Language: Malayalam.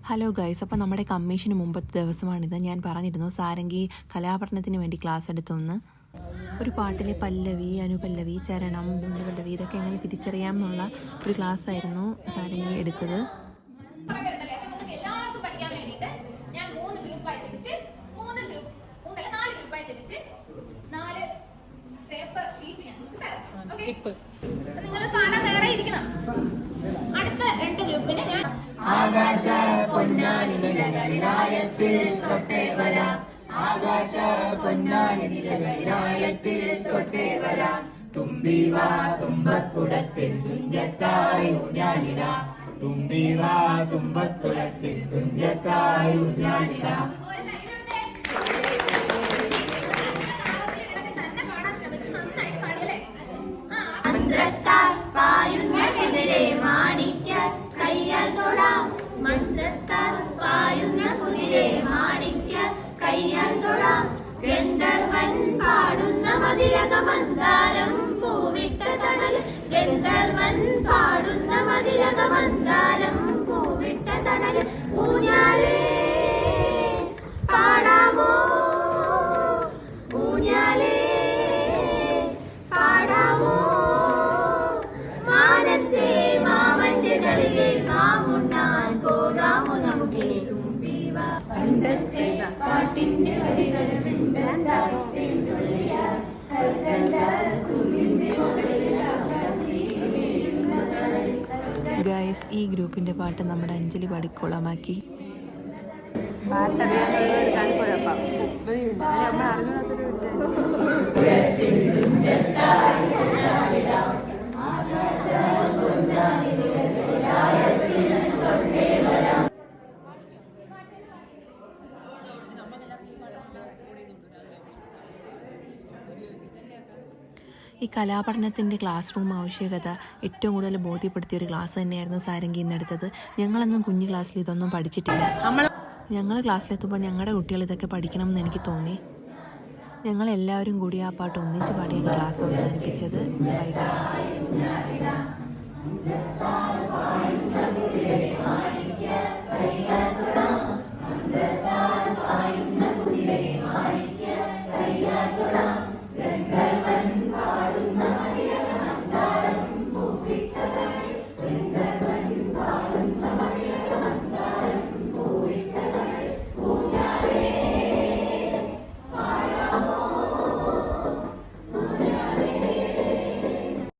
ഹലോ ഗൈസ്, അപ്പോൾ നമ്മുടെ കമ്മീഷന് മുമ്പത്തെ ദിവസമാണിത്. ഞാൻ പറഞ്ഞിരുന്നു സാരംഗി കലാപഠനത്തിന് വേണ്ടി ക്ലാസ് എടുത്തുവെന്ന്. ഒരു പാട്ടിലെ പല്ലവി, അനുപല്ലവി, ചരണം, ദുണ്ടുപല്ലവി ഇതൊക്കെ എങ്ങനെ തിരിച്ചറിയാം എന്നുള്ള ഒരു ക്ലാസ് ആയിരുന്നു സാരംഗി എടുത്തത്. അടുത്ത 2 ഗ്രൂപ്പിന് ഞാൻ ആകാശ പൊന്നാനി നിലകളിലായത്തിൽ തൊട്ടേ വരാം. ആകാശ പൊന്നാനി നിലകളിലായത്തിൽ തൊട്ടേ വരാം. തുമ്പിവാ തുമ്പക്കുടത്തിൽ തുഞ്ചത്തായി ഊഞ്ഞാലിടാം. തുമ്പിവാ തുമ്പക്കുടത്തിൽ തുഞ്ചത്തായി ഊഞ്ഞാലിടാം. മന്ത്രത്താൽ പായുന്നതിരെ മാണിക്യ കയ്യാൽ തൊടാം. മന്ത്രത്താൽ പായുന്ന കുതിരെ മാണിക്യ കയ്യാൽ തൊടാം. ഗന്ധർവൻ പാടുന്ന മതിലക മന്ദാരം പൂവിട്ട തണൽ. ഗന്ധർവൻ പാടുന്ന മതിലക മന്ദാരം പൂവിട്ട തണൽ. ഊഞ്ഞാലേ പാടാമോ, ഊഞ്ഞാലേ പാടാമോ. മാനത്തെ മാമന്റെ കളികൾ മാമുണ്ണാൻ പോകാമോ നമുക്ക്. തുമ്പിവാ പണ്ടത്തെ പാട്ടിന്റെ വരികൾ ഗൈസ്, ഈ ഗ്രൂപ്പിൻ്റെ പാട്ട് നമ്മുടെ അഞ്ജലി പാടിക്കോളമാക്കി. ഈ കലാപഠനത്തിൻ്റെ ക്ലാസ് റൂം ആവശ്യകത ഏറ്റവും കൂടുതൽ ബോധ്യപ്പെടുത്തിയ ഒരു ക്ലാസ് തന്നെയായിരുന്നു സാരംഗി ഇന്നെടുത്തത്. ഞങ്ങളൊന്നും കുഞ്ഞു ക്ലാസ്സിൽ ഇതൊന്നും പഠിച്ചിട്ടില്ല. ഞങ്ങൾ ക്ലാസ്സിലെത്തുമ്പോൾ ഞങ്ങളുടെ കുട്ടികൾ ഇതൊക്കെ പഠിക്കണം എന്ന് എനിക്ക് തോന്നി. ഞങ്ങളെല്ലാവരും കൂടി ആ പാട്ട് ഒന്നിച്ച് പാടിയാണ് ക്ലാസ് അവസാനിപ്പിച്ചത്. Bye guys.